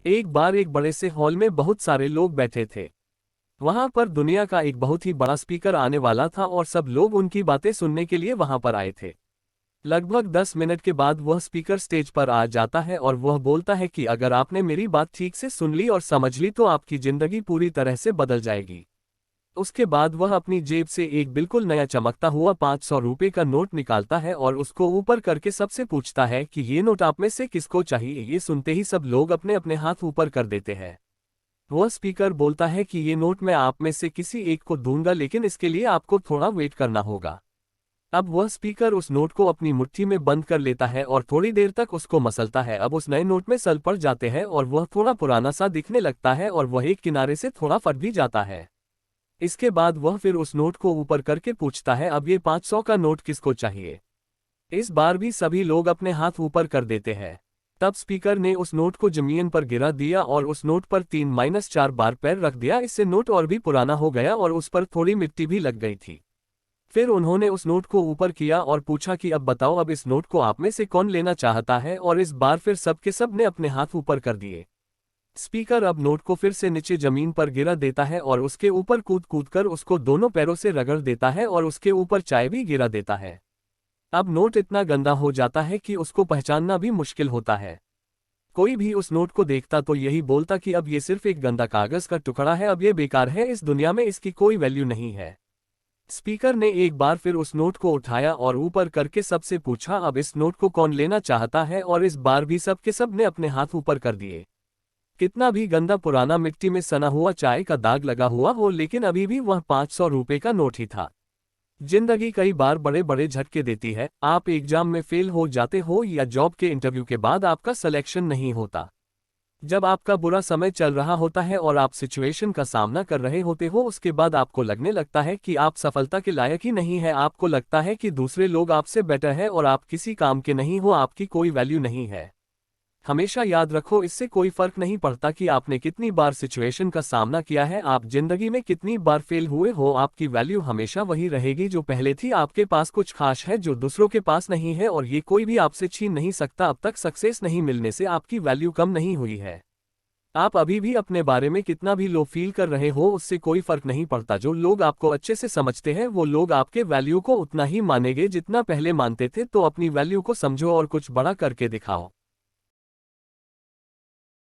एक बार एक बड़े से हॉल में बहुत सारे लोग बैठे थे। वहां पर दुनिया का एक बहुत ही बड़ा स्पीकर आने वाला था और सब लोग उनकी बातें सुनने के लिए वहां पर आए थे। लगभग 10 मिनट के बाद वह स्पीकर स्टेज पर आ जाता है और वह बोलता है कि अगर आपने मेरी बात ठीक से सुन ली और समझ ली तो आपकी जिंदगी पूरी तरह से बदल जाएगी। उसके बाद वह अपनी जेब से एक बिल्कुल नया चमकता हुआ 500 रुपये का नोट निकालता है और उसको ऊपर करके सबसे पूछता है कि ये नोट आप में से किसको चाहिए। ये सुनते ही सब लोग अपने अपने हाथ ऊपर कर देते हैं। वह स्पीकर बोलता है कि ये नोट मैं आप में से किसी एक को दूंगा, लेकिन इसके लिए आपको थोड़ा वेट करना होगा। अब वह स्पीकर उस नोट को अपनी मुट्ठी में बंद कर लेता है और थोड़ी देर तक उसको मसलता है। अब उस नए नोट में सल पड़ जाते हैं और वह थोड़ा पुराना सा दिखने लगता है और वह एक किनारे से थोड़ा फट भी जाता है। इसके बाद वह फिर उस नोट को ऊपर करके पूछता है, अब ये 500 का नोट किसको चाहिए। इस बार भी सभी लोग अपने हाथ ऊपर कर देते हैं। तब स्पीकर ने उस नोट को जमीन पर गिरा दिया और उस नोट पर 3-4 बार पैर रख दिया। इससे नोट और भी पुराना हो गया और उस पर थोड़ी मिट्टी भी लग गई थी। फिर उन्होंने उस नोट को ऊपर किया और पूछा कि अब बताओ, अब इस नोट को आप में से कौन लेना चाहता है। और इस बार फिर सब के सब ने अपने हाथ ऊपर कर दिए। स्पीकर अब नोट को फिर से नीचे जमीन पर गिरा देता है और उसके ऊपर कूद कूद कर उसको दोनों पैरों से रगड़ देता है और उसके ऊपर चाय भी गिरा देता है। अब नोट इतना गंदा हो जाता है कि उसको पहचानना भी मुश्किल होता है। कोई भी उस नोट को देखता तो यही बोलता कि अब ये सिर्फ एक गंदा कागज का टुकड़ा है, अब ये बेकार है, इस दुनिया में इसकी कोई वैल्यू नहीं है। स्पीकर ने एक बार फिर उस नोट को उठाया और ऊपर करके सबसे पूछा, अब इस नोट को कौन लेना चाहता है। और इस बार भी सब के सब ने अपने हाथ ऊपर कर दिए। कितना भी गंदा पुराना मिट्टी में सना हुआ चाय का दाग लगा हुआ हो, लेकिन अभी भी वह 500 रुपये का नोट ही था। जिंदगी कई बार बड़े बड़े झटके देती है। आप एग्जाम में फेल हो जाते हो या जॉब के इंटरव्यू के बाद आपका सिलेक्शन नहीं होता। जब आपका बुरा समय चल रहा होता है और आप सिचुएशन का सामना कर रहे होते हो, उसके बाद आपको लगने लगता है कि आप सफलता के लायक ही नहीं है। आपको लगता है कि दूसरे लोग आपसे बेटर है और आप किसी काम के नहीं हो, आपकी कोई वैल्यू नहीं है। हमेशा याद रखो, इससे कोई फर्क नहीं पड़ता कि आपने कितनी बार सिचुएशन का सामना किया है, आप जिंदगी में कितनी बार फेल हुए हो, आपकी वैल्यू हमेशा वही रहेगी जो पहले थी। आपके पास कुछ खास है जो दूसरों के पास नहीं है और ये कोई भी आपसे छीन नहीं सकता। अब तक सक्सेस नहीं मिलने से आपकी वैल्यू कम नहीं हुई है। आप अभी भी अपने बारे में कितना भी लो फील कर रहे हो, उससे कोई फर्क नहीं पड़ता। जो लोग आपको अच्छे से समझते हैं वो लोग आपके वैल्यू को उतना ही मानेंगे जितना पहले मानते थे। तो अपनी वैल्यू को समझो और कुछ बड़ा करके दिखाओ।